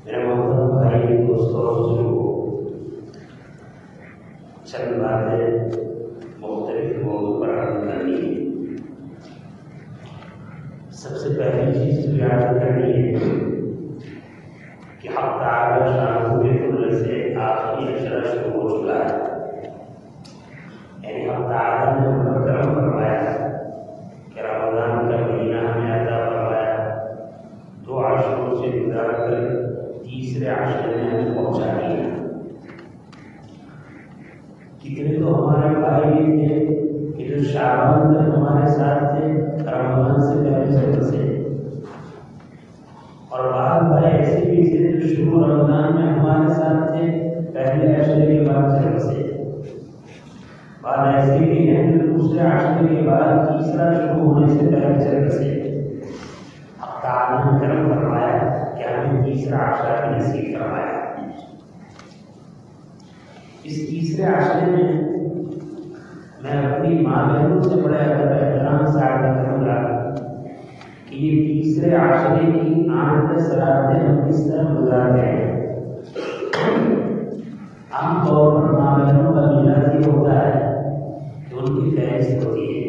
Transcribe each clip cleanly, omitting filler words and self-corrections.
میرے محترم بھائی دوستوں، چند باتیں مختلف موضوع پر عرض کرنی ہے۔ سب سے پہلی چیز جو یاد کرنی ہے کہ حق تعالی شانہ کے کھلنے سے آخری اشرہ شروع ہو چکا ہے، یعنی حق تعالی نے ہم پر کرم فرمایا کہ رمضان کا مہینہ ہمیں عطا فرمایا، 2 عشروں سے گزار کر تیسرے عشرے میں ہمیں پہنچا دیا۔ کتنے تو ہمارے بھائی تھے کہ جو شعبان تک ہمارے ساتھ تھے، رمضان سے پہلے سے بسے، اور بعض بھائی ایسے بھی تھے جو شروع رمضان میں ہمارے ساتھ تھے، پہلے عشرے کے بعد سے بسے۔ بعض ایسے بھی ہیں جو دوسرے عشرے کے بعد تیسرا شروع ہونے سے پہلے سے بسے۔ حق تعالی نے کرم فرمایا کہ ہمیں تیسرا عشرہ بھی نصیب فرمایا۔ اس تیسرے عشرے میں اپنی ماں بہنوں سے بڑے ادب احترام سے عرض کروں گا کہ یہ تیسرے عشرے کی 8-10 راتیں ہم کس طرح گزارتے ہیں۔ عام طور پر ماں بہنوں کا مزاج یہ ہوتا ہے کہ ان کی فہرست ہوتی ہے،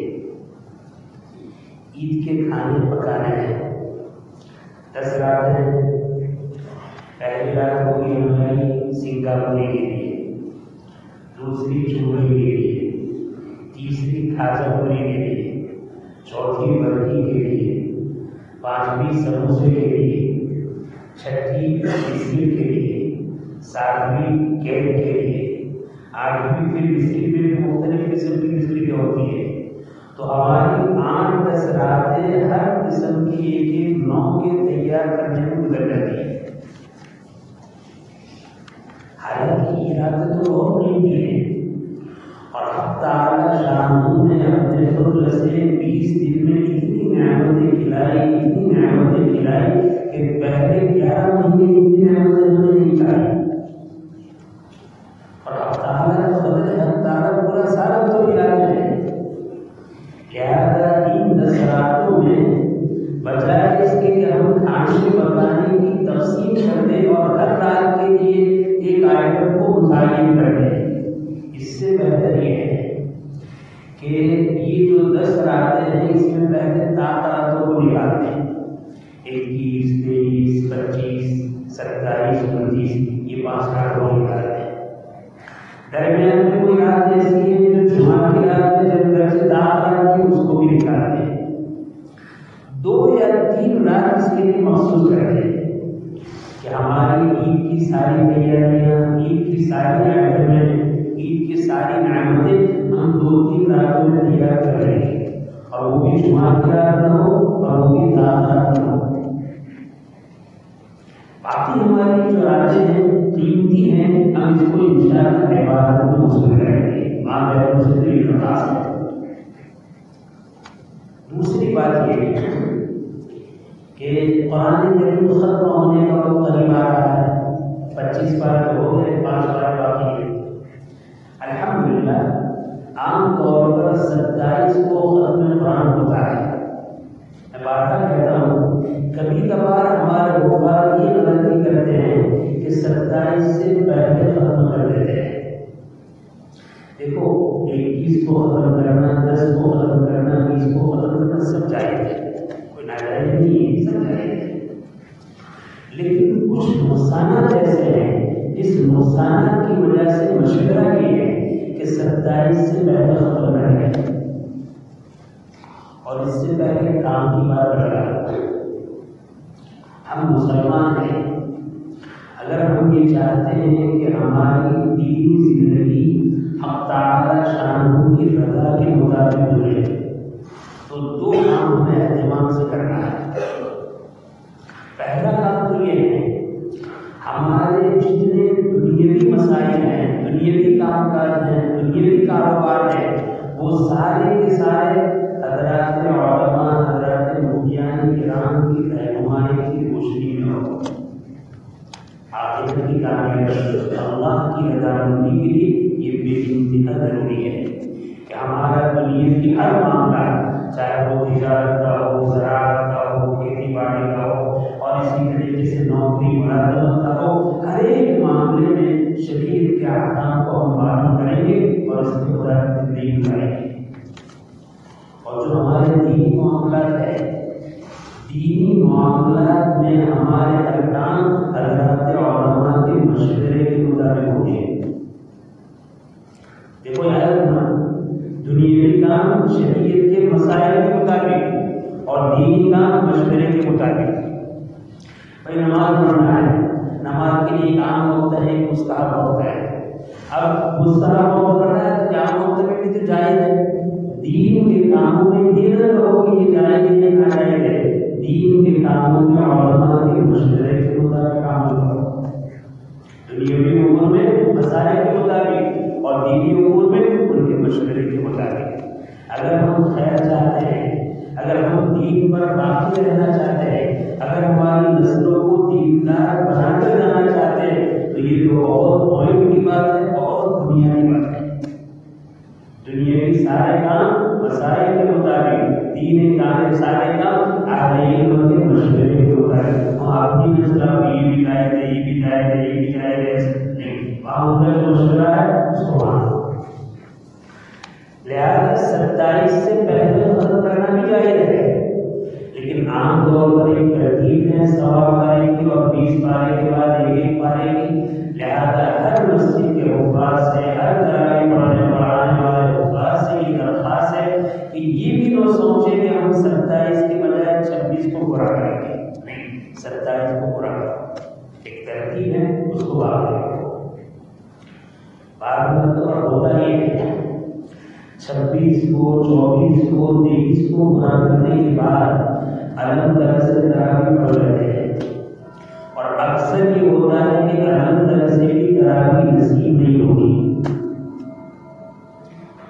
عید کے کھانے پکانے ہیں، 10 راتیں۔ پہلی رات ہوگی ہماری سنگاپوری کے لیے، دوسری چوڑی کے لیے، تیسری کھاجا پوری کے لیے، چوتھی برفی کے لیے، 5ویں سموسے کے لیے، 6ٹھی بسکٹ کے لیے، 7ویں کیک کے لیے، 8ویں پھر بسکٹ میں بھی مختلف قسم کی بسکٹیں ہوتی ہیں۔ تو ہماری 8-10 راتیں ہر قسم کی ایک نو کے تیار کرنے میں گزر جاتی ہے۔ حالانکہ یہ راتیں تو بہت قیمتی ہیں، اور حق تعالی شانہ نے اپنے فضل سے 20 دن میں اتنی نعمتیں کھلائی کہ پہلے 11 مہینے اتنی نعمتیں ہم نے نہیں کھائی۔ اور حق تعالی کا فضل ہے، حق تعالی پورا سال تو کھلاتے ہیں، لہٰذا ان 10 راتوں میں بجائے اس کے کہ ہم کھانے پکانے کی تقسیم کر دیں اور ہر رات کے لیے ایک آئٹم کو متعین کر دیں، اس سے بہتر یہ ہے کہ یہ جو 10 راتیں ہیں اس میں پہلے 7 راتوں کو نکالتے ہیں، 21، 23، 25، 27، 29، یہ 5 راتوں کو نکالتے ہیں۔ درمیان میں کوئی رات ایسی ہے جو جمعہ کی رات میں جب گھر سے دعوت آتی ہے اس کو بھی نکالتے ہیں، 2 یا 3 رات اس کے لیے مخصوص کرتے ہیں کہ ہماری عید کی ساری تیاریاں، عید کی ساری آئٹمیں، عید کی ساری نعمتیں ہم 2-3 راتوں میں تیار کر لیں گے، اور وہ بھی جمعہ کی رات نہ ہو اور وہ بھی رات نہ ہو۔ باقی ہماری جو راتیں ہیں قیمتی ہیں، ہم اس کو انشاءاللہ عبادت میں مصروف کریں گے، ماں بہنوں سے دل خاص ہے۔ دوسری بات یہ ہے کہ قرآن کریم ختم ہونے کا وقت قریب آ رہا ہے، 25 پارے ہو گئے، 5 پارے باقی ہیں۔ الحمدللہ عام طور پر 27 کو ختم قرآن ہوتا ہے۔ میں بار کہتا ہوں، کبھی کبھار ہمارے حفاظ یہ غلطی کرتے ہیں کہ 27 سے پہلے ختم کر دیتے ہیں۔ دیکھو، 21 کو ختم کرنا، 10 کو ختم کرنا، 20 کو ختم کرنا سب جائز ہے، کوئی ناجائز نہیں ہے، سب جائز ہے۔ لیکن کچھ نقصانات ایسے ہیں جس نقصانات کی وجہ سے مشورہ یہ ہے کہ 27 سے پہلے ختم کریں، اور اس سے پہلے کام کی بات لگا۔ ہم مسلمان ہیں، اگر ہم یہ چاہتے ہیں کہ ہماری دینی زندگی حق تعالی شانہ کی رضا کے مطابق گزرے تو 2 کام ہمیں اہتمام سے کرنا ہے۔ پہلا کام تو یہ ہے، ہمارے جتنے دنیاوی مسائل ہیں، دنیاوی کام کاج ہیں، دنیاوی کاروبار ہیں، وہ سارے کے سارے حضرات علماء، حضرات مفتیان کرام کی رہنمائی کی روشنی میں ہو۔ آخرت کی کامیابی آخرت اللہ کی رضامندی کے لیے یہ بے انتہا ضروری ہے کہ ہمارا دنیا کی ہر معاملہ، چاہے وہ تجارت کا ہو، زراعت کا ہو، کھیتی باڑی کا ہو، اور اسی طریقے سے نوکری ملازمت کا ہو، ہر ایک معاملے میں شریعت کے احکام کو ہم معلوم کریں گے اور اس کے مطابق زندگی گزاریں گے۔ اور جو ہمارے دینی معاملات ہے، دینی معاملات میں ہمارے ارکان حضرات علماء کے مشورے کے مطابق ہوں گے۔ دیکھو یاد رکھنا، دنیاوی کام شریعت کے مسائل کے مطابق اور دینی کام مشورے کے مطابق۔ بھائی نماز پڑھنا ہے، نماز کے لیے عام وقت ہے، ایک مستحب وقت ہے۔ اب مستحب وقت پڑھنا ہے تو کیا وقت میں بھی تو جائز ہے۔ دین کے کاموں میں یہ نہ کہو کہ یہ جائز ہے یا ناجائز ہے، دین کے کاموں میں علماء کے مشورے کے مطابق عمل کرو۔ دنیاوی امور میں مسائل کے مطابق اور دینی امور میں ان کے مشورے کے مطابق۔ اگر ہم خیر چاہتے ہیں، اگر ہم دین پر باقی رہنا چاہتے ہیں، اگر ہماری نسلوں کو دیندار بنا کر جانا چاہتے ہیں، تو یہ تو بہت مہم کی بات ہے، بہت بنیادی بات ہے۔ دنیاوی سارے کام مسائل کے مطابق، دین کے سارے کام اہل علم کے مشورے کے مطابق۔ ہم اپنی نسل یہ بھی جائز ہے، یہ بھی جائز ہے، یہ بھی جائز ہے نہیں، وہاں کا جو مشورہ ہے اس کو مانو۔ لہٰذا 27 سے پہلے ختم کرنا بھی جائز ہے، لیکن عام طور پر ایک ترتیب ہے 1.25 پارے کی اور 20 پارے کے بعد 1 پارے کی۔ لہٰذا ہر مسجد کے حفاظ سے، ہر تراویح پڑھانے والے حفاظ سے یہ درخواست ہے کہ یہ بھی نہ سوچیں کہ ہم 27 کے بجائے 26 کو پورا کریں گے، نہیں، 27 کو پورا کرو۔ ایک ترتیب ہے، اس کو بعد میں ہوتا یہ ہے 26 کو، 24 کو، 23 کو پورا کرنے کے بعد الحمد للہ سے تراویح پڑھ لیتے ہیں، اور اکثر یہ ہوتا ہے کہ الحمد للہ سے بھی تراویح نصیب نہیں ہوگی۔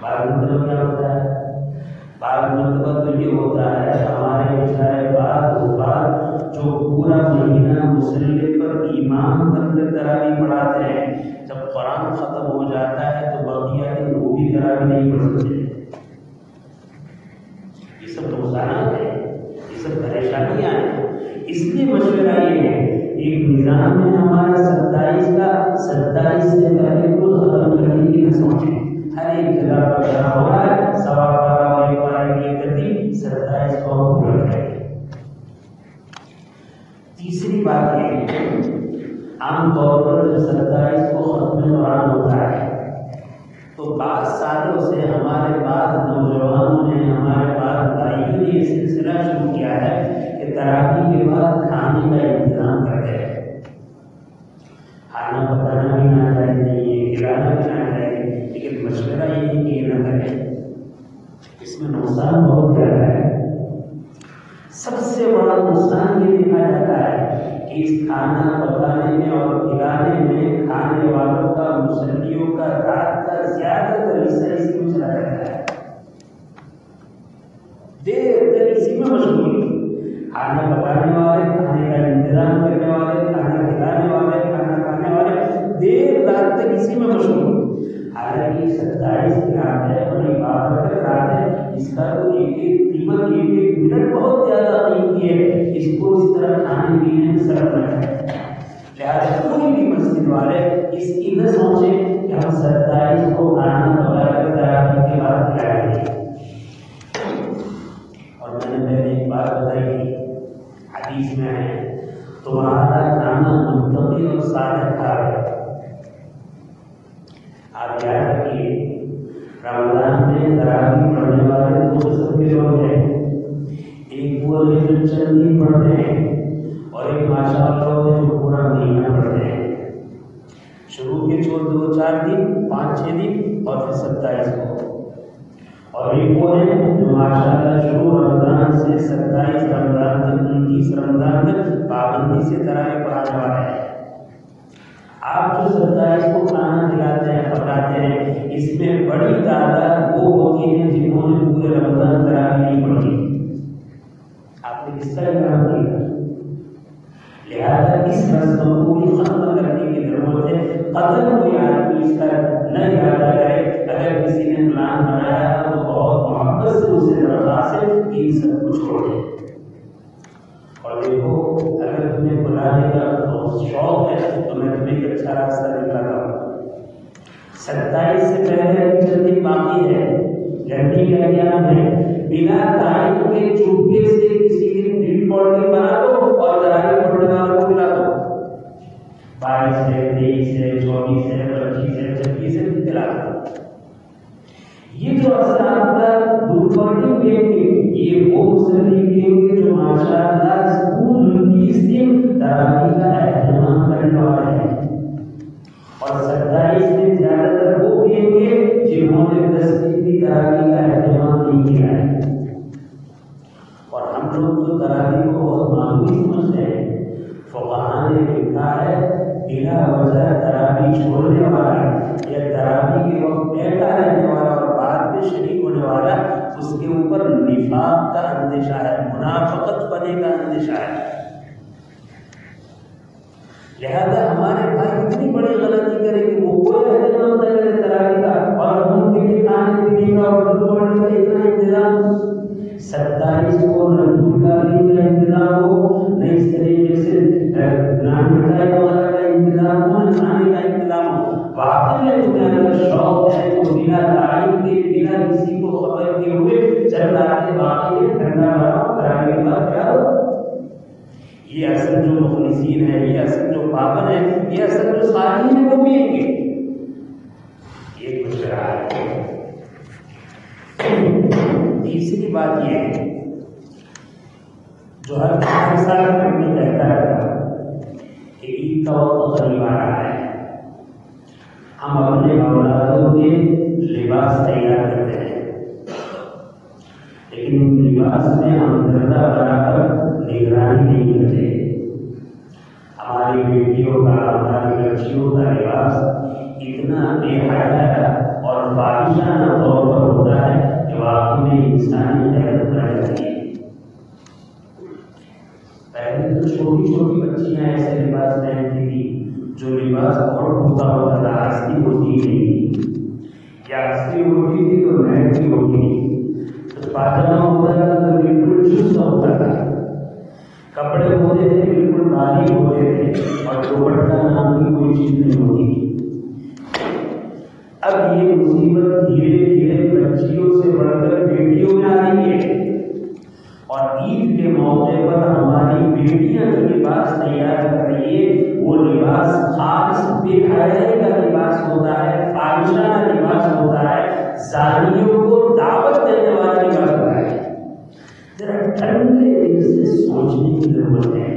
بعض مطلب کیا ہوتا ہے؟ بعض مطلب تو یہ ہوتا ہے ہمارے بچارے بعض جو پورا مہینہ مسلح پر امام بن کر تراویح پڑھاتے ہیں، جب قرآن ختم ہو جاتا ہے تو بقیہ دن وہ بھی تراویح نہیں پڑھ سکتے۔ یہ سب نقصانات ہیں، یہ سب پریشانیاں ہیں۔ اس لیے مشورہ یہ ہے، ایک نظام ہے ہمارا 27 کا، 27 سے پہلے خود ختم کرنے کی نہ سوچیں۔ ہر ایک جگہ پر کیا ہو رہا ہے، 1.25 پارہ اور 1 پارے کی ترتیب 27 کو پورا کریں۔ تیسری بات یہ ہے، عام طور پر جب 27 کو ختم قرآن ہوتا ہے تو بعض سالوں سے ہمارے بعض نوجوانوں نے، ہمارے بعض بھائیوں نے یہ سلسلہ شروع کیا ہے کہ تراویح کے بعد کھانے کا انتظام کرتے ہیں۔ کھانا پکانا بھی نہ چاہیے نہیں، کھلانا بھی نہ چاہیے، لیکن مشورہ یہ ہے کہ یہ نہ کریں، اس میں نقصان بہت زیادہ ہے۔ سب سے بڑا نقصان یہ دیکھا جاتا ہے کہ اس کھانا پکانے میں اور کھلانے میں کھانے والوں کا، مسلمانوں کا رات کا زیادہ تر حصہ اسی میں چلا جاتا ہے۔ دیر تر اسی میں مشغول، کھانا پکانے والے، کھانے کا انتظام کرنے والے، کھانا کھلانے والے، کھانا کھانے والے دیر رات تک اسی میں مشغول۔ حالانکہ 27 کی رات ہے، بڑی بابرکت رات ہے، اس کا تو ایک ایک قیمت، ایک ایک منٹ بہت زیادہ قیمتی ہے، اس کو اس طرح کھانے پینے میں صرف نہ کریں۔ لہٰذا کوئی بھی مسجد والے اس کی نہ سوچیں کہ ہم 27 کو کھانا پکا کر تراویح کے بعد کھلائیں گے۔ اور میں نے پہلے ایک بات بتائی تھی، حدیث میں ہے تمہارا کھانا منتقل اور صالح ہے۔ آپ یاد رکھیے، رمضان میں تراویح پڑھنے والے 2 قسم کے لوگ ہیں، ایک وہ جو چند دن پڑھتے ہیں، اور ایک ماشاء اللہ جو پورا مہینہ پڑھتے ہیں۔ شروع کے 2-4 دن، 5-6 دن، اور پھر 27 کو۔ اور ایک وہ ہے جو ماشاء اللہ شروع رمضان سے 27 رمضان تک، 29 رمضان تک پابندی سے تراویح پڑھانے والا ہے۔ آپ جو 27 کو کھانا کھلاتے ہیں، پکاتے ہیں، اس میں بڑی تعداد وہ ہوتی ہے جنہوں نے پورے رمضان تراویح نہیں پڑھی۔ آپ نے کس کا انتظام کیا؟ لہٰذا اس رسم کو بھی ختم کرنے کی ضرورت ہے. قدر کوئی آدمی اس کا نہ ارادہ کرے. اگر کسی نے پلان بنایا تو بہت محبت سے اسے درخواست ہے کہ سب کچھ چھوڑ دے. اور دیکھو اگر تمہیں بلانے کا شوق ہے تو میں تمہیں ایک اچھا راستہ دکھاتا ہوں. 27 سے پہلے جلدی باقی ہے. جلدی کا ایام ہے. بنا ٹائم کے چپکے سے کسی دن ڈیٹ پالیسی بنا دو اور تراویح پڑھنے والوں کو بلا دو. 22 سے 23 سے 24 سے 25 سے 26 سے دلا دو. یہ جو اثرات دور گے یہ وہ مسلم گے جو ماشاءاللہ اسکول 30 دن تراویح کا اہتمام کرنے والے ہیں. اور 27 سے زیادہ تر وہ بھی گے جنہوں نے 10 دن کی تراویح کا اہتمام نہیں کیا ہے. اور ہم لوگ تو تراویح کو بہت معمولی سمجھتے ہیں. فقہاء نے لکھا ہے بلا وجہ تراویح چھوڑنے والا یا تراویح کے وقت بیٹھا رہنے والا اور بعد میں شریک ہونے والا اس کے اوپر نفاق کا اندیشہ ہے, منافقت بنے کا اندیشہ ہے. لہذا ہمارے بھائی اتنی بڑی غلطی کرے کہ وہ کوئی اہتمام نہ کرے تراویح کا اور ان کے لیے کھانے پینے کا اور پڑھنے کا اتنا انتظام. 27 کو رمضان کا دن کا انتظام ہو, نہ اس طریقے سے گرام مٹائی وغیرہ کا انتظام ہو, نہ کھانے کا انتظام ہو. واقعی میں تمہیں اگر شوق ہے تو بنا تعلیم کے بنا کسی کو خبر کیے ہوئے چل رہے باقی ٹھنڈا بناؤ تراویح کا کیا ہو. یہ اصل جو مخلصین ہیں, یہ اصل جو پابند ہیں, یہ اصل جو صالحین ہیں وہ بھی ہیں گے. یہ کچھ رہا ہے. تیسری بات یہ ہے جو ہر سال میں کہتا رہتا کہ عید کا وقت قریب آ رہا ہے. ہم اپنے اولادوں کے لباس تیار کرتے ہیں لیکن لباس میں ہم دردہ بنا کر نگرانی نہیں کرتے. ہماری بیٹیوں کا ہماری بچیوں کا لباس اتنا بے حیا اور فاحشانہ طور پر ہوتا ہے کہ واقعی میں انسانی حیرت بڑھ جاتی ہے. پہلے تو چھوٹی چھوٹی بچیاں ایسے لباس پہنتی تھی جو لباس بہت ٹوٹا ہوتا تھا, اصلی ہوتی نہیں, یا اصلی ہوتی تھی تو نیٹ بھی ہوتی نہیں. تو پاجامہ ہوتا تھا تو بالکل چست ہوتا تھا, کپڑے ہوتے تھے بالکل باریک ہوتے تھے اور دوپٹہ نام کی کوئی چیز نہیں ہوتی تھی. اب یہ مصیبت دھیرے دھیرے بچیوں سے بڑھ کر بیٹیوں میں آ رہی ہے. اور عید کے موقع پر ہماری بیٹیاں جو لباس تیار کر رہی ہے وہ لباس خاص بے حیائی کا لباس ہوتا ہے, فاحشانہ لباس ہوتا ہے, زانیوں کو دعوت دینے والا لباس ہوتا ہے. ذرا ٹھنڈے دل سے سوچنے کی ضرورت ہے,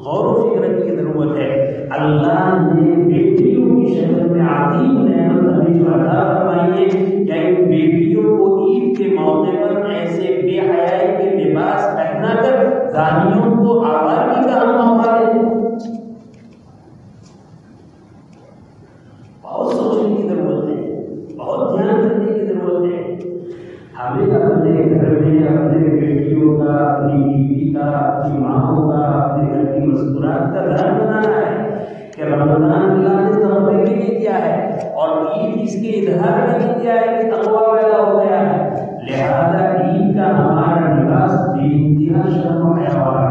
غور و فکر کی ضرورت ہے. اللہ نے بیٹیوں کی شکل میں عظیم نعمت ہمیں جو عطا فرمائی ہے, کیا ان بیٹیوں کو عید کے موقع پر ایسے بے حیائی کے لباس پہنا کر زانیوں کو آوارگی کا ہم موقع دیں؟ بہت سوچنے کی ضرورت ہے, بہت دھیان رکھنے کی ضرورت ہے. ہمیں اپنے گھر میں اپنے بیٹیوں کا, اپنی بیوی کا, اپنی ماں کا, اپنے گھر کی مسکراہٹ کا دھیان بنانا ہے کہ رمضان اللہ نے تقوی کے لیے دیا ہے اور عید اس کے اظہار کے لیے دیا ہے کہ تقوی پیدا ہو گیا ہے. لہذا عید کا ہمارا لباس بے انتہا شرم و حیا والا.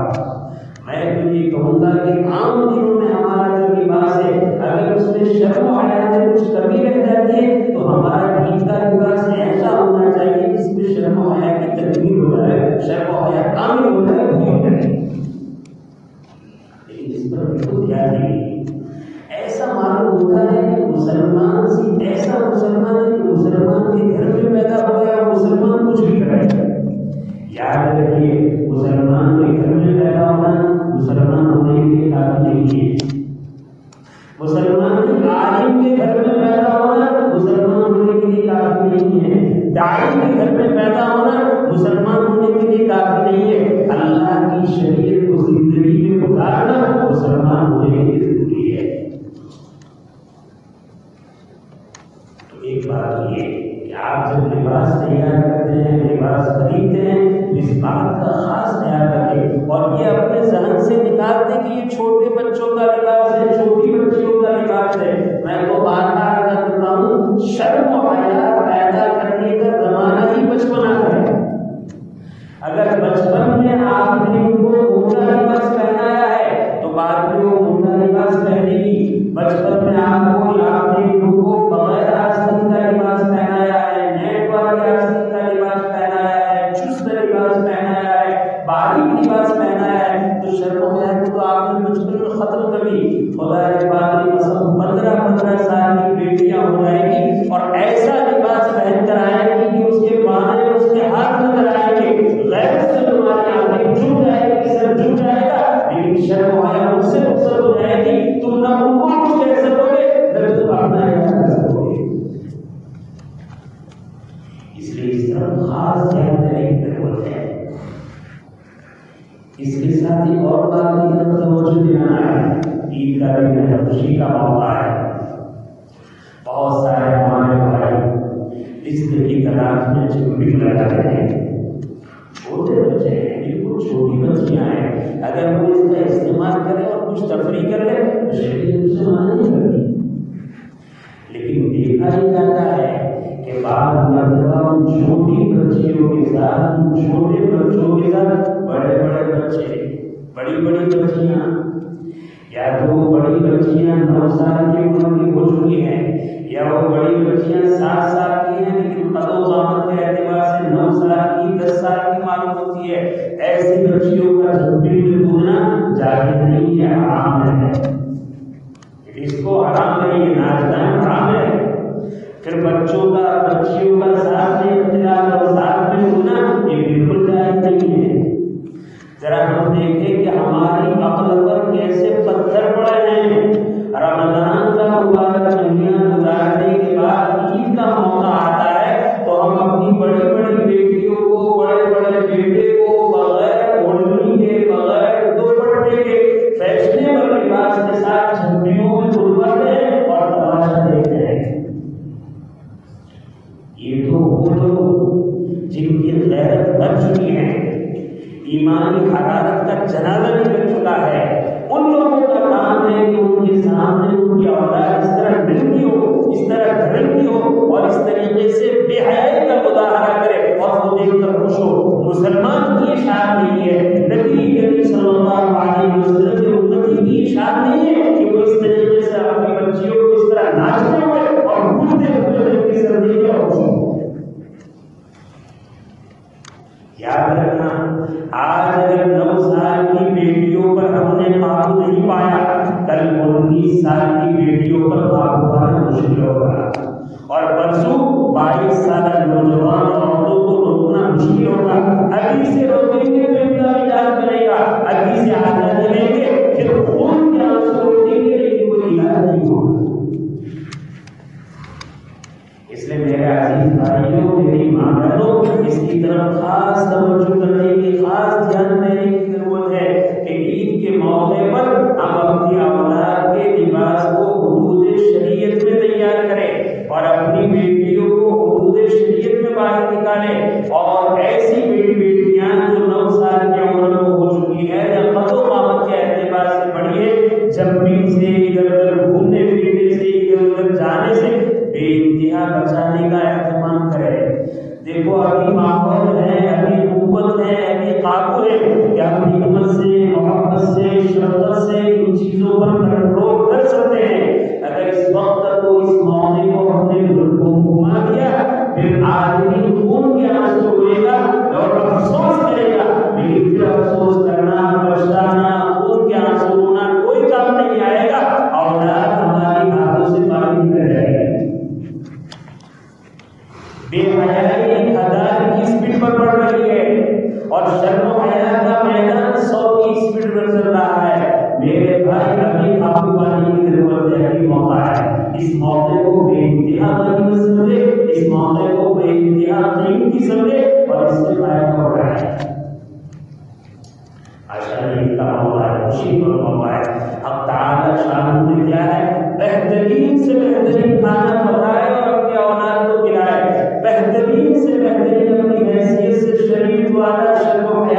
میں تو یہ کہوں گا کہ عام دنوں میں ہمارا جو لباس ہے اگر اس میں شرم و حیا میں کچھ کمی رہ جاتی ہے تو ہمارا عید کا لباس ایسا ہونا چاہیے جس میں شرم و حیا کی تکمیل ہو جائے, شرم و حیا کامل ہو جائے, پوری ہو جائے. لیکن اس پر بالکل دھیان نہیں. ایسا معلوم ہوتا ہے کہ مسلمان سے ایسا مسلمان ہے کہ مسلمان کے گھر میں پیدا ہو گیا, مسلمان کچھ بھی کرے. یاد رکھیے مسلمان کے گھر میں پیدا ہونا مسلمان ہونے کے لیے کافی نہیں ہے. مسلمان عالم کے گھر میں پیدا ہونا مسلمان ہونے کے لیے کافی نہیں ہے. داعی کے گھر میں پیدا ہونا مسلمان ہونے کے لیے کافی نہیں ہے. اللہ کی شریعت کو زندگی میں اتارنا مسلمان ہونے کے لیے ضروری ہے. ایک بات یہ کہ آپ جب لباس تیار کرتے ہیں, لباس خریدتے ہیں, اس بات کا خاص خیال رکھیں اور یہ اپنے ذہن سے نکال ہے کہ یہ چھوٹے بچوں کا لباس ہے، چھوٹی بچیوں کا لباس ہے. میں تو بار-بار کہتا ہوں شرم و حیا پیدا کرنے کا زمانہ ہی بچپنا ہے. اگر بچپن میں آپ نے ان کو موٹا لباس پہنایا ہے تو بعد میں وہ موٹا لباس پہنے گی. بچپن میں آپ نے ان کو بغیر آستین کا لباس پہنایا ہے، نیٹ والے آستین کا لباس پہنایا ہے، چست لباس پہنایا ہے، باریک لباس پہنایا ہے، تو شرم و حیا کو تو آپ نے بچپن میں ختم کر دی. خدا کے بعد مثلا 15 سال کی بیٹیاں ہو جائیں گی اور ایسا لباس پہن کر آئیں گی کہ اس کے باہیں اور اس کے ہاتھ نظر آئیں گے. غیر سے تمہاری آنکھیں جھک جائے گی، سر جھک جائے گا، لیکن شرم و حیا اس سے رخصت ہو جائے گی. تم نہ ان کو کچھ کہہ سکو گے نہ تم اپنا احساس کر سکو گے. اس لیے اس طرح خاص دھیان دینے کی ضرورت ہے. اس کے ساتھ ایک اور بات کی طرف توجہ دلانا ہے. عید کا دن ہے، خوشی کا موقع ہے. بہت سارے ہمارے بھائی اس دن کی تلاش میں چمڑی لگاتے ہیں. چھوٹے بچے ہیں، بالکل چھوٹی بچیاں ہیں، اگر وہ اس کا استعمال کرے اور کچھ تفریح کر لے تو شریعت سے منع نہیں کرتی. لیکن دیکھا ہی جاتا ہے کہ بعض مرتبہ ان چھوٹی بچیوں کے ساتھ، ان چھوٹے بچوں کے ساتھ بڑے بڑے بچے، بڑی بڑی بچیاں، یا تو وہ بڑی بچیاں 9 سال کی عمر کی ہو چکی ہیں، یا وہ بڑی بچیاں 7 سال کی ہیں لیکن قد و قامت کے اعتبار سے 9 سال کی 10 سال کی معلوم ہوتی ہے. ایسی بچیوں کا جھپڑی میں کودنا جائز نہیں ہے، حرام ہے. اس کو حرام نہیں، یہ ناجائز حرام ہے. پھر بچیوں کا ساتھ میں اختلاف اور ساتھ میں کودنا یہ بالکل جائز نہیں ہے. ذرا ہم دیکھیں کہ ہماری عقل پر کیسے پتھر پڑے ہیں. رمضان کا مبارک مہینہ گزارنے کے بعد عید کا موقع آتا ہے تو ہم اپنی بڑی بڑی بیٹیوں کو، بڑے بڑے بیٹے کو بغیر اوڑھنی کے، بغیر دوپٹے کے، فیشنیبل لباس کے ساتھ چھتریوں میں گزرتے ہیں اور تماشا دیکھتے ہیں. یہ تو وہ لوگ جن کی غیرت بن چکی ہے، ایمانی حرارت کا جنازہ نکل چکا ہے، ان لوگوں کا کام ہے کہ ان کے سامنے ان کی اولاد اس طرح ڈرتی ہو، اس طرح دھڑکتی ہو اور اس طریقے سے بے حیائی کا مظاہرہ کرے اور وہ دیکھ کر خوش ہو. مسلمان کی شان نہیں ہے، نبی کریم صلی اللہ علیہ وسلم کے امتی کی شان نہیں ہے کہ وہ اس طریقے سے اپنی بچیوں کو اس طرح ناچتے ہوئے اور گھومتے ہوئے ان کی سردی میں خوش ہو. یاد رکھنا، آج اگر 9 سال کی بیٹیوں پر ہم نے قابو نہیں پایا، کل 19 سال کی بیٹیوں پر قابو پانا مشکل ہوگا، اور پرسوں 22 سالہ نوجوان عورتوں کو روکنا مشکل ہوگا. ابھی سے روکیں گے تو ان کا علاج بنے گا، ابھی سے عادت لیں گے پھر خون کے آنسو روکیں گے لیکن کوئی علاج نہیں ہوگا. اس لیے میرے عزیز بھائیوں، میری ماں بہنوں، اس کی طرف خاص توجہ کرنے کی، خاص دھیان دینے کی ضرورت ہے کہ عید کے موقع پر ہم اپنی اولاد کے لباس کو حدود شریعت میں تیار کریں اور اپنی بیٹیوں کو حدود شریعت میں باہر نکالیں. اور ایسی بیٹیاں جو 9 سال کی عمر میں ہو چکی ہے یا قد و قامت کے اعتبار سے بڑی ہے، جب بھی سے ادھر ادھر گھومنے پھرنے سے، ادھر ادھر جانے سے بے انتہا بچانے کا اہتمام کرے. دیکھو ابھی ماحول ہے، ابھی قوت ہے، ابھی قابو ہے کہ اپنی حکمت سے، محبت سے، شفقت سے ان چیزوں پر کنٹرول کر سکتے ہیں. اگر اس وقت کو، اس موقع کو ہم نے گھما دیا پھر آدمی خون کے آنسو روئے گا اور افسوس کرے گا. لیکن پھر افسوس کرنا، پچھتانا، خون کے آنسو رونا کوئی کام نہیں آئے گا. اولاد ہماری ہاتھوں سے پانی کر جائے گی. بے حیائی 1000 کی اسپیڈ پر بڑھ رہی ہے اور شرم و حیا کا میدان 100 کی اسپیڈ پر چل رہا ہے. میرے بھائی ابھی قابو پانے کی ضرورت ہے، ابھی موقع ہے. اس موقع کو بے انتہا غنیمت سمجھے، اس موقع کو بے انتہا قیمتی سمجھے اور اس سے فائدہ ہو رہا ہے. عید کا موقع ہے، خوشی کا موقع ہے. اب تعالیٰ شان نے کیا ہے، بہترین سے بہترین کھانا پکائے اور اپنے اولاد کو کھلائے. بہترین سے بہترین اپنی حیثیت سے شریف والا، شرم و حیا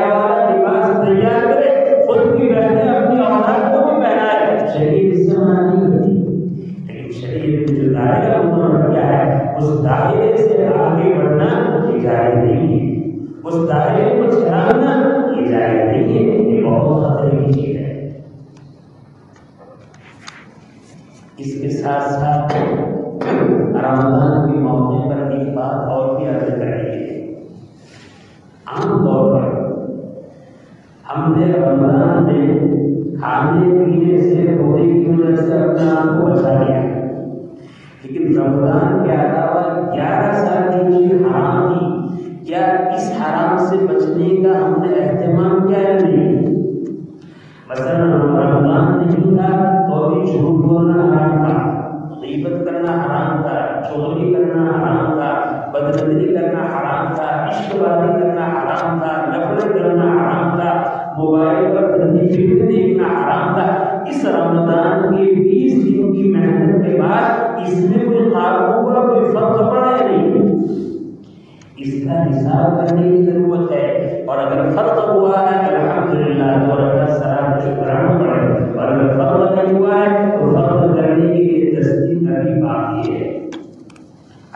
چھڑانا یہ جائز نہیں ہے، یہ بہت خطرے کی چیز ہے۔ اس کے ساتھ ساتھ رمضان کے موقع پر ایک بات اور بھی عرض کریں۔ عام طور پر ہم نے رمضان میں کھانے پینے سے روزے کی وجہ سے اپنے آپ کو بچا لیا، لیکن رمضان کے علاوہ 11 سال کی چیز حرام تھی، کیا اس حرام سے بچنے کا ہم نے اہتمام کیا ہے؟ نہیں۔ مثلا رمضان نہیں تھا تو ابھی جھوٹ بولنا حرام تھا، غیبت کرنا حرام تھا، چغلی کرنا حرام تھا، بدنظری کرنا حرام تھا، عشق بازی کرنا حرام تھا، نفرت کرنا حرام تھا، موبائل پر گندی فلم دیکھنا حرام تھا۔ اس رمضان کے 20 دن کی محنت کے بعد اس میں کوئی قابو ہوا، کوئی فرق پڑا ہے؟ نہیں۔ اس کا حساب کرنے کی ضرورت ہے، اور اگر فرق ہوا ہے الحمدللہ تو رب سلام شکرانا پڑے، اور اگر فرق نہیں ہوا ہے تو فرق کرنے کے لیے 10 دن ابھی باقی ہے۔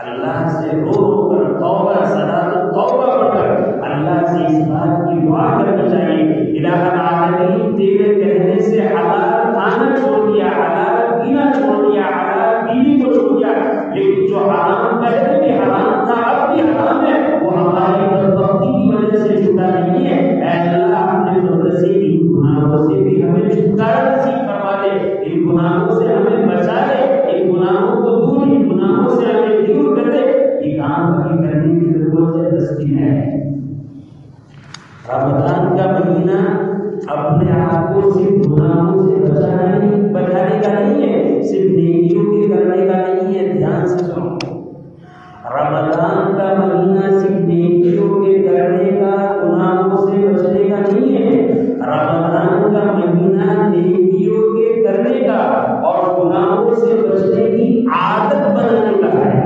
اللہ سے رو رو کر توبہ صلاۃ توبہ پڑھ کر اللہ سے اس بات کی دعا کرنی چاہیے، الہ العالمین تیرے کہنے سے حلال کھانا چھوڑ دیا، حلال پینا چھوڑ دیا، حلال بیوی کو چھوڑ دیا، لیکن جو حرام پہلے بھی حرام تھا اب بھی حرام ہے وہ ہماری بدبختی کی وجہ سے چھوٹا نہیں ہے۔ اے اللہ اپنے فضل سے ان گناہوں سے بھی ہمیں چھٹکارا نصیب فرما دے، ان گناہوں سے ہمیں بچا لے، ان گناہوں کو دور، ان گناہوں سے ہمیں دور کر دے۔ یہ کام ابھی کرنے کی ضرورت ہے، 10 دن ہے۔ رمضان کا مہینہ اپنے آپ کو صرف گناہوں سے بچانے کا نہیں ہے، صرف نیکیوں کے کرنے کا نہیں ہے۔ دھیان سے سنو، رمضان کا مہینہ صرف نیکیوں کے کرنے کا، گناہوں سے بچنے کا نہیں ہے۔ رمضان کا مہینہ نیکیوں کے کرنے کا اور گناہوں سے بچنے کی عادت بنانے کا ہے،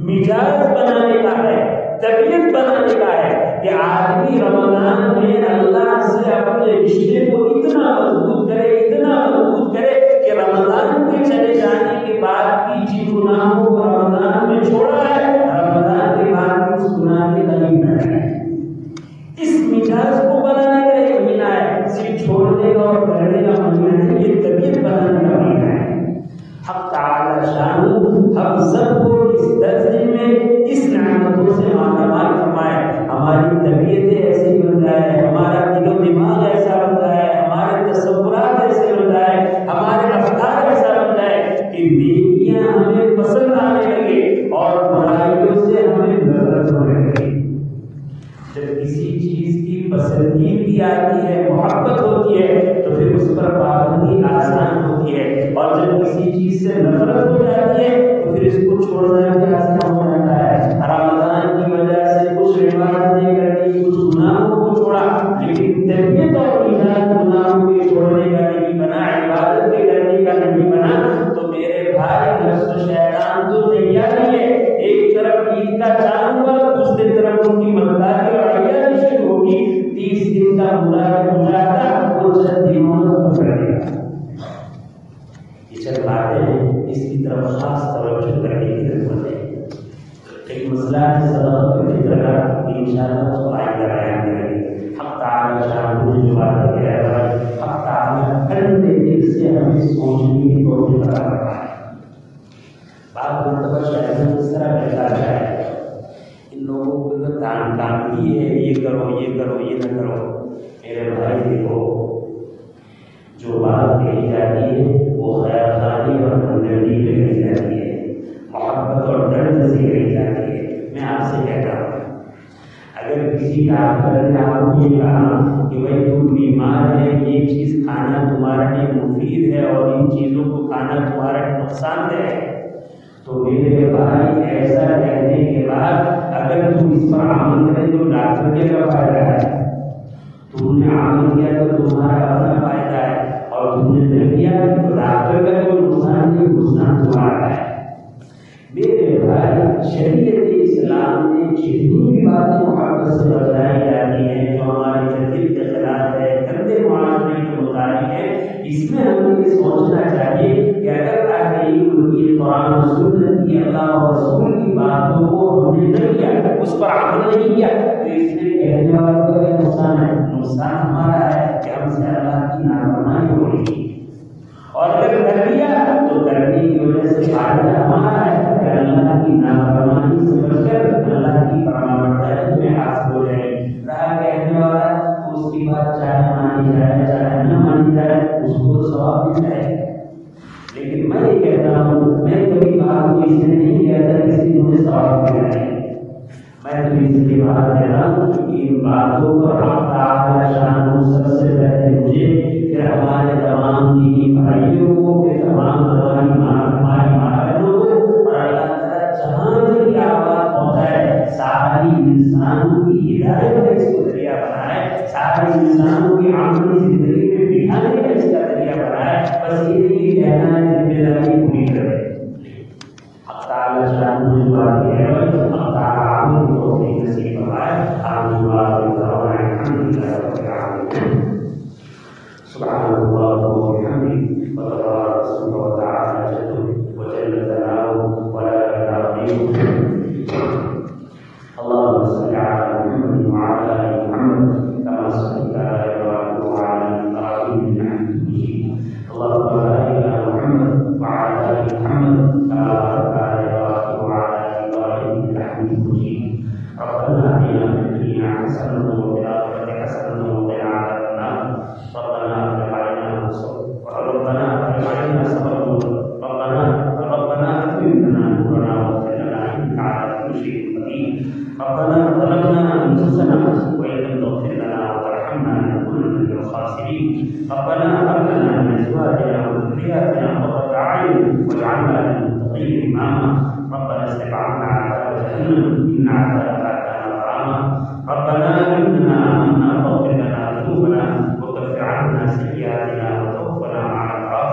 مزاج بنانے کا ہے، طبیعت بنانے کا ہے کہ آدمی رمضان میں اللہ سے اپنے رشتے کو اتنا مضبوط کرے کہ رمضان کے چلے جانے کے بعد بھی جن گناہوں کو رمضان میں چھوڑا ہے، رمضان کے بعد اس گناہ کے قریب نہ رہے۔ اس مزاج کو بنانے کا ایک مہینہ ہے، صرف چھوڑنے کا اور کرنے کا مہینہ نہیں، یہ طبیعت بنانے کا مہینہ ہے۔ حق تعالی شان ہم سب کو اس 10 دن میں اس نعمتوں سے مالامال فرمائے، ہماری طبیعتیں ایسی بن جائے، ہمارا دل و دماغ ایسا بن جائے، ہمارے تصورات ایسے بن جائے، ہمارے افکار ایسا بن جائے کہ نیکیاں ہمیں پسند آنے لگے اور برائیوں سے ہمیں نفرت ہونے لگے۔ جب کسی چیز کی پسندیدگی آتی ہے، محبت ہوتی ہے، تو پھر اس پر پابندی آسان ہوتی ہے، اور جب کسی چیز سے نفرت ہو جاتی ہے تو پھر اس کو چھوڑنا بھی آسان ہو جاتا ہے۔ رمضان کی وجہ سے کچھ عبادتیں کر دی، کچھ گناہوں کو چھوڑا، لیکن طبیعت اور مزاج گناہوں کے چھوڑنے کا نہیں بنا، عبادت کے کرنے کا نہیں بنا، تو میرے بھائی نفس و شیطان تو تیار ہی ہے۔ ایک طرف عید کا چاند ہوا، دوسری طرف ان کی مقداری اور عیادی شروع ہوگی، 30 دن کا مجاہدہ وہ چند دنوں میں کر دے گا۔ یہ چند باتیں ہیں، اس کی طرف خاص توجہ کرنے کی ضرورت ہے۔ ایک مسئلہ ہے صدقۃ الفطر کا، انشاءاللہ اس کو آئندہ بیان کریں گے۔ حق تعالی شان نے جو بات کہہ رہا ہے، حق تعالی ٹھنڈے دل سے ہمیں سوچنے کی توفیق عطا فرمائے۔ بعض مرتبہ شاید اس طرح کہتا ہے، ان لوگوں کو تانکی ہے، یہ کرو یہ کرو یہ نہ کرو۔ میرے بھائی دیکھو، جو بات کہی جاتی ہے وہ خیر خواہی اور ہمدردی پہ کہی جاتی ہے، محبت اور درد سے کہی جاتی ہے۔ میں آپ سے کہتا ہوں، اگر کسی ڈاکٹر نے آپ کو یہ کہا کہ بھائی تم بیمار ہے، یہ چیز کھانا تمہارے لیے مفید ہے اور ان چیزوں کو کھانا تمہارے نقصان دہ ہے، تو میرے بھائی ایسا کہنے کے بعد اگر تم اس پر عمل کرے تو ڈاکٹر کے کا فائدہ ہے، تم نے عمل کیا تو تمہارا اپنا فائدہ ہے، اور تم نے نہیں کیا تو ڈاکٹر کا کوئی نقصان نہیں، نقصان تمہارا ہے۔ میرے بھائی شریعت اسلام میں جتنی بھی باتیں محبت سے بتائی جاتی ہیں جو ہماری ترتیب کے خلاف ہے، گندے معاشرے کے مطابق ہے، اس میں ہمیں یہ سوچنا چاہیے کہ اگر کی قرآن و سنت کی، اللہ اور رسول کی باتوں کو ہم نے نہیں کیا، اس پر عمل نہیں کیا، تو اس نے کہنے والوں کا اس کی بات چاہے مانی جائے چاہے نہ مانی جائے اس کو ثواب مل جائے گا. لیکن میں یہ کہتا ہوں میں کبھی بات کو اس لیے نہیں کہتا کہ اس لیے مجھے ثواب مل جائے گا. میں تو اس لیے بات کہہ رہا ہوں کہ ان باتوں پر رب تعالی شان سب سے پہلے مجھے پھر ہمارے تمام دینی بھائیوں کو پھر تمام ہماری بہنوں کو اور اللہ تعالیٰ جہاں بھی آواز پہنچائے ساری انسانوں کی ہدایت کا اس کو ذریعہ بنائے, سارے انسانوں کی عملی زندگی میں بٹھانے کا اس کا ذریعہ بنائے. بس یہ کہنا ہے ذمہ داری پوری کرے. اب تعالیٰ شان مجھے بات یہ ہے اب تعالیٰ عامل توفیق نصیب فرمائے. آمین الحمد للہ رب العالمین. سبحان اللہ وبحمدہ وتبارک اسمہ وتعالی جدہ وجل ثناؤہ ولا إله غيره. اللهم صل على محمد وعلى آل محمد كما صليت على إبراهيم وعلى آل إبراهيم إنك حميد مجيد. اللهم بارك على محمد وعلى آل محمد كما باركت على إبراهيم وعلى آل إبراهيم إنك حميد مجيد. ربنا آتنا في الدنيا حسنة وفي الآخرة حسنة وقنا عذاب النار. ربنا اغفر علينا ربنا اغفر علينا صبرنا ربنا اغفر لنا نورنا واغفر لنا انك على كل شيء قدير. ربنا ظلمنا انفسنا وان لم تغفر لنا وترحمنا لنكونن من الخاسرين. ربنا هب لنا من ازواجنا وذرياتنا قرة اعين واجعلنا للمتقين اماما. ربنا اصرف عنا عذاب جهنم ان عذابها كان غراما. ربنا اننا امنا فاغفر لنا ذنوبنا وكفر عنا سيئاتنا وتوفنا مع الابرار.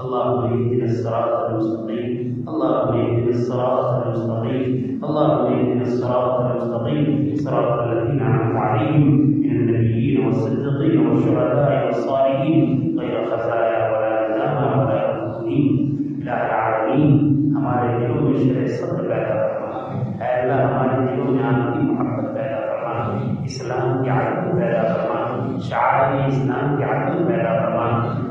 اللهم اهدنا الصراط المستقيم اللهم اهدنا الصراط المستقيم اللهم اهدنا الصراط المستقيم صراط الذين انعمت عليهم من النبيين والصديقين والشهداء والصالحين غير خزايا ولا ندامى ولا مفتونين. الہ العالمین ہمارے دلوں میں شرح صدر پیدا فرما. اے اللہ ہمارے دلوں میں آپ کی محبت پیدا فرما, اسلام کی عادت پیدا فرما, شعائر اسلام کی عادت پیدا فرما.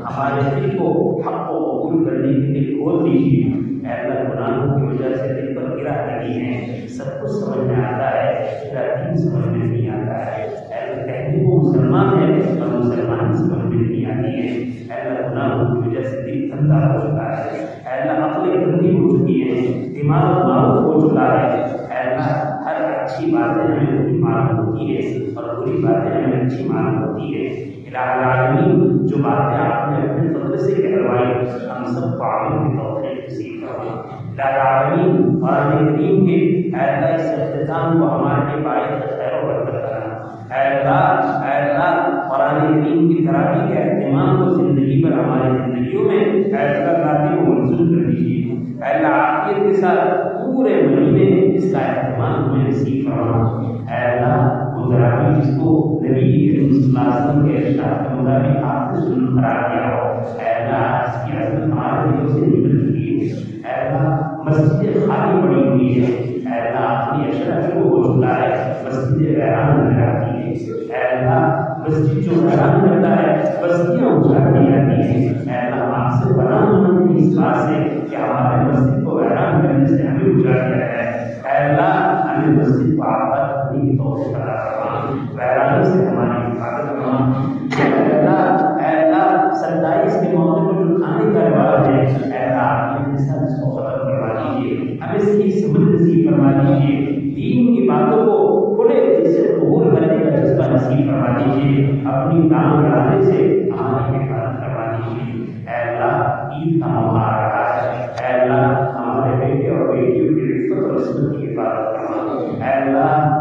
ہمارے دل کو حق کو قبول کرنے کے لیے کھول دیجیے. اے اللہ گناہوں کی وجہ سے دل پر گرہ لگی ہے, سب کچھ سمجھ میں آتا ہے, تیرا دین سمجھ میں نہیں آتا ہے. اے اللہ کہنے کو مسلمان ہے اور مسلمان سمجھ میں نہیں آتی ہے. اے اللہ گناہوں کی وجہ سے دل گندا ہو چکا ہے. اے اللہ عقل گندی ہو چکی ہے, دماغ معروف ہو چکا ہے. اے اللہ ہر اچھی باتیں ہمیں بری معلوم ہوتی ہے اور بری باتیں ہمیں اچھی معلوم ہوتی ہے. الہ العالمین جو باتیں آپ نے اپنے فضل سے کہلوائی ہم سب کو عمل کی توفیق نصیب فرما. الہ العالمین قرآن کریم کے اے اللہ اس اختتام کو ہمارے لیے باعث خیر و برکت کرنا. اے اللہ قرآن کریم کی تراویح کے اہتمام کو زندگی پر ہماری زندگیوں میں اے اللہ ذاتی کو منظور کر دیجیے. اے اللہ عافیت کے ساتھ پورے مہینے اس کا اہتمام ہمیں نصیب فرما. اے اللہ وہ تراویح جس کو نبی کریم صلی اللہ علیہ وسلم کے ارشاد کے مطابق آپ نے سنت قرار دیا ہو, اے اللہ اس کی عظمت ہمارے دلوں سے نکل چکی ہے. اے اللہ مسجد خالی پڑی ہوئی ہے, اے اللہ اپنی اشرف کو ہو چکا ہے, مسجد ویران نظر آتی ہے. اے اللہ مسجد جو ویران کرتا ہے بستیاں اجاڑ دی جاتی ہیں. اے اللہ ہم آپ سے پناہ مانگتے ہیں اس بات سے کہ ہمارے مسجد کو ویران کرنے سے ہمیں اجاڑ دیا ہے. اے اللہ ہمیں مسجد کو آباد کرنے کی توفیق عطا فرما, ویرانی سے ہماری حفاظت فرما. اے اللہ 27 کے موقع پر جو کھانے کا رواج ہے اے اللہ آپ نے سب اس کو ختم کروا دیجیے, ہمیں اس کی سمجھ نصیب فرما دیجیے. دین کی باتوں کو کھلے دل سے قبول کرنے کا جذبہ نصیب فرما دیجیے. اپنی کام بڑھانے سے ہماری حفاظت کروا دیجیے. اے اللہ عید کا موقع آ رہا ہے, اے اللہ ہمارے بیٹے اور بیٹیوں کی عزت اور عصمت کی حفاظت فرما. اے اللہ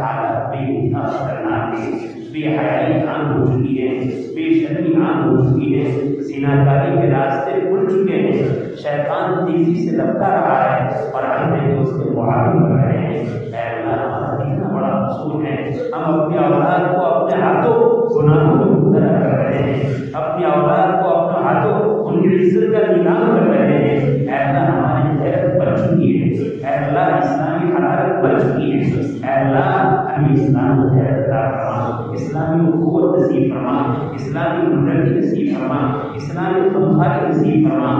حالات بے انتہا خطرناک ہے, بے حیائی عام ہو چکی ہے, بے شرمی عام ہو چکی ہے, زناکاری کے راستے کھل چکے ہیں, شیطان تیزی سے لگتا رہا ہے اور ہم نے اس کے معاون بن رہے ہیں. اے اللہ ہمارا کتنا بڑا قصور ہے, ہم اپنے اولاد کو اپنے ہاتھوں گناہوں میں مبتلا کر رہے ہیں, اپنی اولاد کو اپنے ہاتھوں ان کی عزت کا نیلام کر رہے ہیں. اے اللہ ہماری غیرت بڑھ چکی ہے, اے اللہ اسلامی حرارت بڑھ چکی ہے. اے اللہ ہمیں اسلام کو غیرت عطا فرما, اسلامی قوت نصیب فرما, اسلامی ہمدردی نصیب فرما, اسلامی خمخاری نصیب فرما.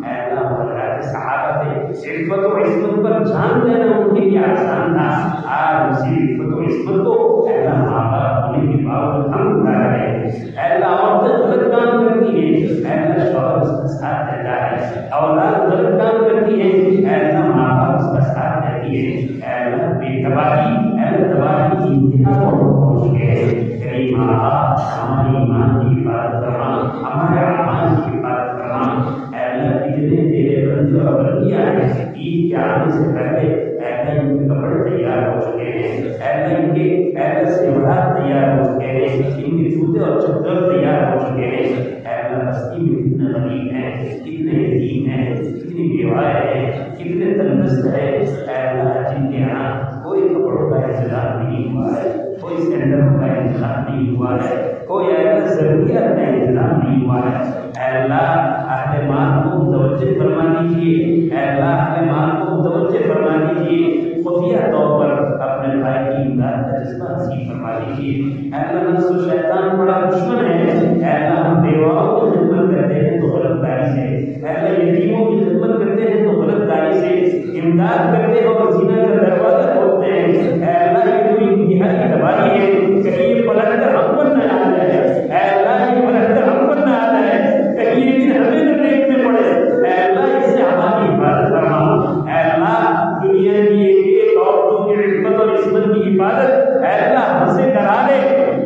اے اللہ حضرات صحابہ سے عفت و عصمت پر جان دینا ان کے لیے آسان تھا, آج اسی عفت و عصمت کو اے اللہ ماں باپ ہونے کے باوجود ہم اٹھا رہے ہیں۔ اے اللہ عورتیں غلط کام کرتی ہیں، اے اللہ شوہر اس کا ساتھ دیتا ہے، اولاد غلط کام کرتی ہے، اے اللہ ماں باپ اس کا ساتھ دیتی ہے، اے اللہ بے تباہی، اے اللہ تباہی کی انتہا پر پہنچ گئے۔ اے ماں باپ ہماری ایمان کی حفاظت فرما، ہمارے اعمال کی حفاظت فرما۔ اے اللہ کتنے تیرے بندے اور بندیاں ہیں عید کے آنے سے پہلے اے اللہ ان کے کپڑے تیار ہو چکے ہیں، اے اللہ ان کے اے اللہ سیورات تیار ہو چکے ہیں، ان کے جوتے اور چادر تیار ہو چکے ہیں۔ اے اللہ بستی میں کتنے غریب ہیں، کتنے یتیم ہیں، کتنی بیوائیں ہیں، کتنے تندرست ہیں، اے اللہ جن کے یہاں کوئی کپڑوں کا انتظام نہیں ہوا ہے، کوئی سینڈلوں کا انتظام نہیں ہوا ہے، کوئی اے اللہ ضروریات کا انتظام نہیں ہوا ہے۔ اے اللہ اہل مال کو متوجہ فرما دیجیے، اے اللہ اہل مال کو متوجہ فرما دیجیے، خفیہ طور پر اپنے بھائی کی امداد کا جذبہ نصیب فرما دیجیے۔ اے اللہ نفس و شیطان بڑا دشمن ہے، اے اللہ ہم بیواؤں کی خدمت کرتے ہیں تو غلط کاری سے، اے اللہ یتیموں کی خدمت کرتے ہیں تو غلط کاری سے، امداد کرتے ہیں اور زنا کا دروازہ کھولتے ہیں۔ اے اللہ یہ کوئی انتہائی تباہی ہے، کہیں یہ پلٹ کر ہم پر نہ آ جائے، اے اللہ یہ پلٹ کر ہم پر نہ آ جائے، کہیں یہ دن ہمیں نہ دیکھنے پڑے۔ اے اللہ اس سے ہماری حفاظت فرما۔ اے اللہ دنیا کی ایک عورتوں کی عزت اور عصمت کی حفاظت اے اللہ ہم سے کرا دے،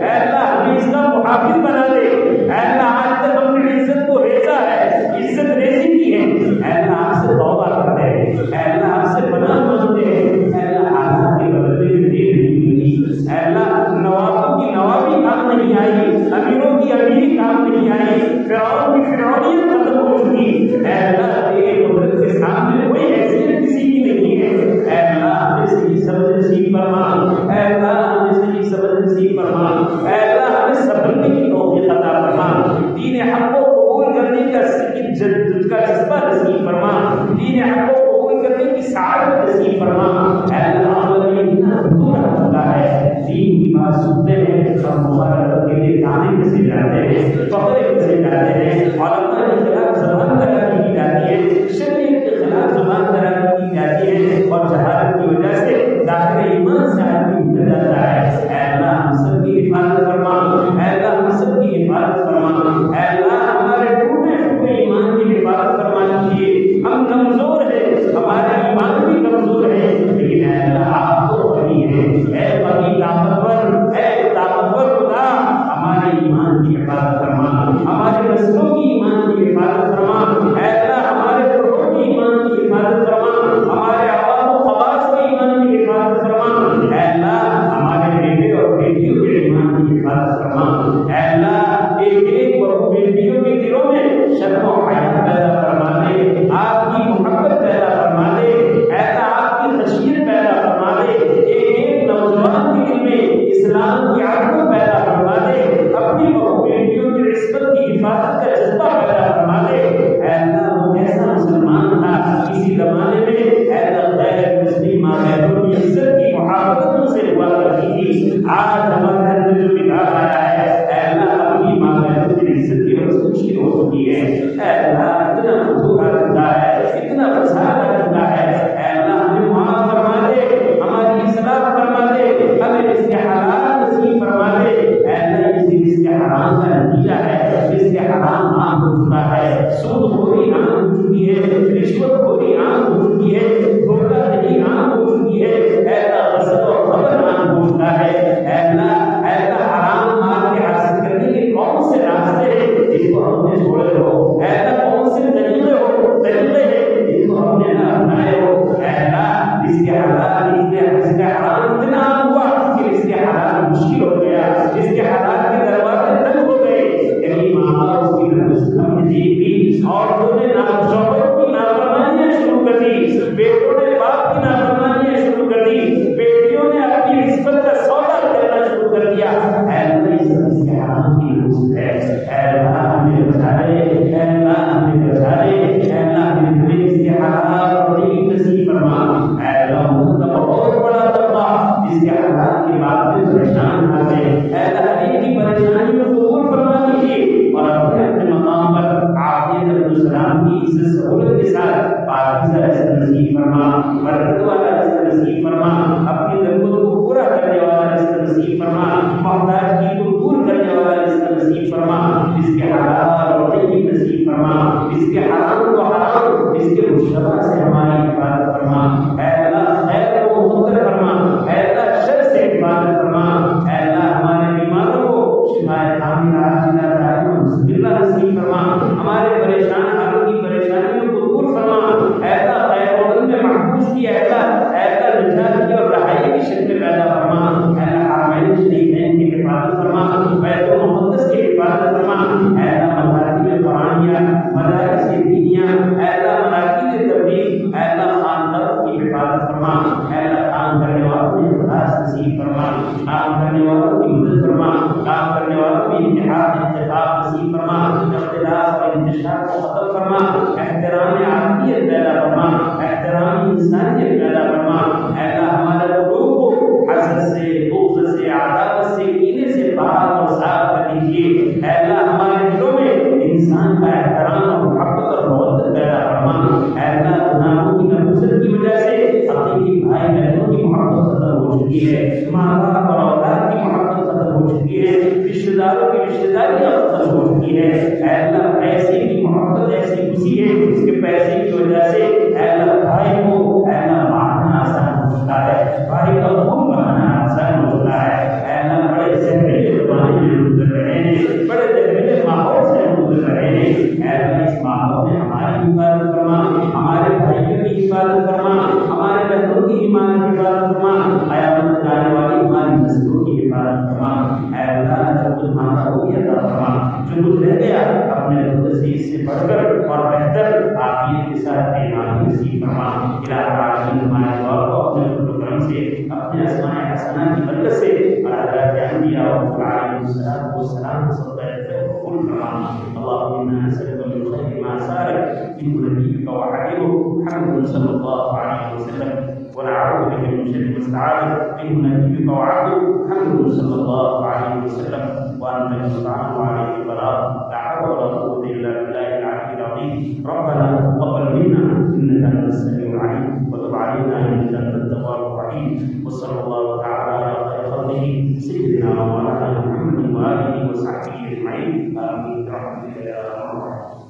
اے اللہ ہمیں اس کا محافظ بنا دے۔ اے اللہ آج تک ہم نے عزت کو ریزا ہے، عزت ریزی کی ہے، اے اللہ آپ سے توبہ کرتے ہیں، اے اللہ آپ سے پناہ مانگتے ہیں۔ اے اللہ حالات کے بدلے میں دیر نہیں ملی، اے اللہ نوابوں کی نوابی کام نہیں آئی، امیروں کی امیری کام نہیں آئی، فرعون کی فرعونیت ختم ہو چکی۔ اے اللہ تیرے قدرت کے سامنے کوئی حیثیت کسی کی نہیں ہے۔ اے اللہ ہمیں صحیح سمجھ نصیب فرما، اے اللہ ہمیں صحیح سمجھ نصیب فرما، اے اللہ ہمیں صبر کی توفیق عطا فرما، دین حق کو قبول کرنے کا جذبہ نصیب فرما، دین حق کو قبول کرنے کی سعادت نصیب فرما۔ اے اللہ ہمیں اتنا دور ہوتا ہے، دین کی بات سنتے ہیں اور مخالفت کے لیے گانے کسے جاتے ہیں، فخرے کسے جاتے ہیں، علماء کے خلاف زبان درازی کی جاتی ہے، شریعت کے خلاف زبان درازی کی جاتی ہے، اور جہالت کی وجہ سے ظاہر ایمان سے آدمی بھول جاتا ہے۔ اے اللہ ہم سب کی حفاظت فرما، اے اللہ ہم سب کی حفاظت فرما، اے اللہ ہمارے ٹوٹے ٹوٹے ایمان کی حفاظت فرما دیجیے۔ ہم کمزور ہیں، ہمارا ایمان بھی کمزور ہے، لیکن اے اللہ آپ تو قوی ہیں، اے قوی طاقتور، اے طاقتور خدا ہمارے ایمان کی حفاظت فرما، ہمارے نسلوں کی ایمان کی حفاظت فرما، اے اللہ ہمارے گروہوں کی ایمان کی حفاظت فرما، ہمارے عوام و خواص کی ایمان کی حفاظت فرما، اے اللہ ہمارے بیٹے اور بیٹیوں کے ایمان کی حفاظت فرما، اے اللہ ایک ایک بہو بیٹیوں کے دلوں میں شرم و حیا پیدا فرما دے، آپ کی محبت پیدا فرما دے، اے اللہ آپ کی خشیت پیدا فرما دے، ایک ایک نوجوان کے دل میں اسلام کی عظمت پیدا فرما دے، اپنی بہو بیٹیوں کی عصمت کی حفاظت کا جذبہ پیدا فرما دے۔ اے اللہ وہ ایسا مسلمان تھا کسی زمانے میں، اے اللہ غیر مسلم ماں بہنوں کی عزت کی محافظت سے ہوا کرتی تھی، آج ہمارے اندر جو بدعت آیا ہے اے اللہ اپنی ماں بہنوں کی عزت کی وجہ سے مشکل ہو چکی ہے۔ اے اللہ اتنا فتوح آ چکا ہے، اتنا فساد آ چکا ہے، اے اللہ ہمیں معاف فرما دے، ہماری اصلاح فرما دے، ہمیں اس کے حالات نصیب فرما دے۔ اے اللہ اس کے حرام کا نتیجہ ہے، اس کے حرام عام ہو چکا ہے، سود خوری عام ہو چکی ہے، رشوت خوری عام ہو چکی ہے، دھوکہ دہی عام ہو چکی ہے، اے اللہ غصب و خبر عام ہو چکا ہے۔ اے اللہ حرام مال کے حاصل کرنے کے کون سے راستے ہیں جس کو ہم نے چھوڑے ہو، اے اللہ کون سے طریقے ہیں جس کو ہم نے نہ اپنائے ہو، اے اللہ اس کے حالات اس کا حرام اتنا عام ہوا کہ اس کے حالات مشکل ہو گیا، اس کے حالات کے دروازے تنگ ہو گئے، یعنی ماں اس کی ہم نے دیکھ لی، عورتوں نے شوہروں کی نافرمانیاں شروع کر دی، بیٹوں نے باپ کی نافرمانیاں شروع کر دی، بیٹیوں نے اپنی عزت کا سودا کرنا شروع کر دیا۔ اے اللہ اس کے حرام کی نوبت ہے، اے اللہ ہمیں بچا لے، اے اللہ ہمیں بچا لے، اے اللہ ہمیں اس کے حالات اور دین نصیب فرما۔ اے اللہ ہم کا بہت بڑا طبقہ جس کے حالات کے بعد میں پریشان ہوتے ہیں، اے اللہ ہر ایک کی پریشانی کو قبول فرما دیجیے اور اپنے مقام پر عافیت السلام کی عزت سہولت کے ساتھ پاکیزہ عزت نصیب فرما، برکت والا عزت نصیب فرما، اپنی ضرورت کو پورا کرنے والا عزت نصیب فرما۔ محتاجگی کو دور کرنے والا رزق نصیب فرما، اس کے حلال اور طیب نصیب فرما، اس کے حرام و حرام، اس کے مشتبہ سے ہماری حفاظت فرما، اے اللہ خیر کو مقدر فرما، اے اللہ شر سے حفاظت فرما، اے اللہ ہمارے بیماروں کو شفائے کاملہ عاجلہ دائمہ مستقلہ نصیب فرما، ہمارے پریشان حالوں کی پریشانیوں کو دور فرما، اے اللہ خیر و عمل میں محفوظ کی، اے اللہ نجات کی اور رہائی کی شکل پیدا فرما، اے اللہ حرمین شریفین کی حفاظت فرما، بیت المقدس کی حفاظت فرما، اے اللہ مراکز قرآنیہ، مدارس دینیہ، اے اللہ مراکز تبلیغ، اے اللہ خاندانوں کی حفاظت فرما، اے اللہ کام کرنے والوں کو اخلاص نصیب فرما، کام کرنے والوں کی مدد فرما، کام کرنے والوں کی اتحاد اتفاق نصیب فرما، اختلاف اور انتشار کو ختم فرما، احترام عالمیت پیدا فرما، احترام انسانیت پیدا فرما، اے اللہ ہمارے قلوب کو حسد سے، بغض سے، عداوت سے، کینے سے پاک اور صاف کر دیجیے، اے اللہ ہمارے دلوں میں انسان کا احترام اور محبت اور محبت پیدا فرما، اے اللہ گناہوں کی نفرت کی وجہ سے حقیقی بھائی بہنوں کی محبت ختم ہو چکی ہے، ماں باپ اور اولاد کی محبت ختم ہو چکی ہے، رشتہ داروں کی رشتہ داریاں ختم ہو چکی ہے، اے اللہ پیسے کی محبت ایسی گھسی ہے اس کے پیسے کی وجہ سے اے اللہ بھائی کو اے اللہ مارنا آسان ہوتا ہے، بھائی کا خون بہانا آسان ہوتا ہے، اے اللہ بڑے زہریلے زمانے میں گزر رہے ہیں، بڑے زہریلے ماحول سے گزر رہے ہیں، اے اللہ اس ماحول میں ہماری حفاظت فرما، ہمارے بھائیوں کی حفاظت فرما، ہمارے بہنوں کی حفاظت فرما، قیامت آنے والی ہماری نسلوں کی حفاظت فرما، اے اللہ جو کچھ مانگا وہ بھی عطا فرما، جو کچھ رہ گیا اپنے خود سے اس سے بڑھ کر اور بہتر عافیت کے ساتھ ایمان نصیب فرما، الہ العالمین ہمارے دعا کو اپنے فضل و کرم سے، اپنے اسماء حسنہ کی برکت سے اور حضرات انبیاء علیہم الصلوۃ والسلام سب کا قبول فرما، اللهم انا نسألك من خير ما سألك من نبيك وحبيبك محمد صلى الله عليه وسلم، ونعوذ بك من شر ما استعاذ من نبيك وعبدك محمد صلى الله عليه وسلم، وانت المستعان وعليك البلاغ، لا حول ولا قوة الا بالله العلي العظيم، ربنا تقبل منا انك انت السميع العليم وتب علينا انك انت التواب الرحيم، وصلى الله تعالى على خير خلقه سيدنا ومولانا محمد واله وصحبه اجمعين، امين برحمتك يا ارحم الراحمين.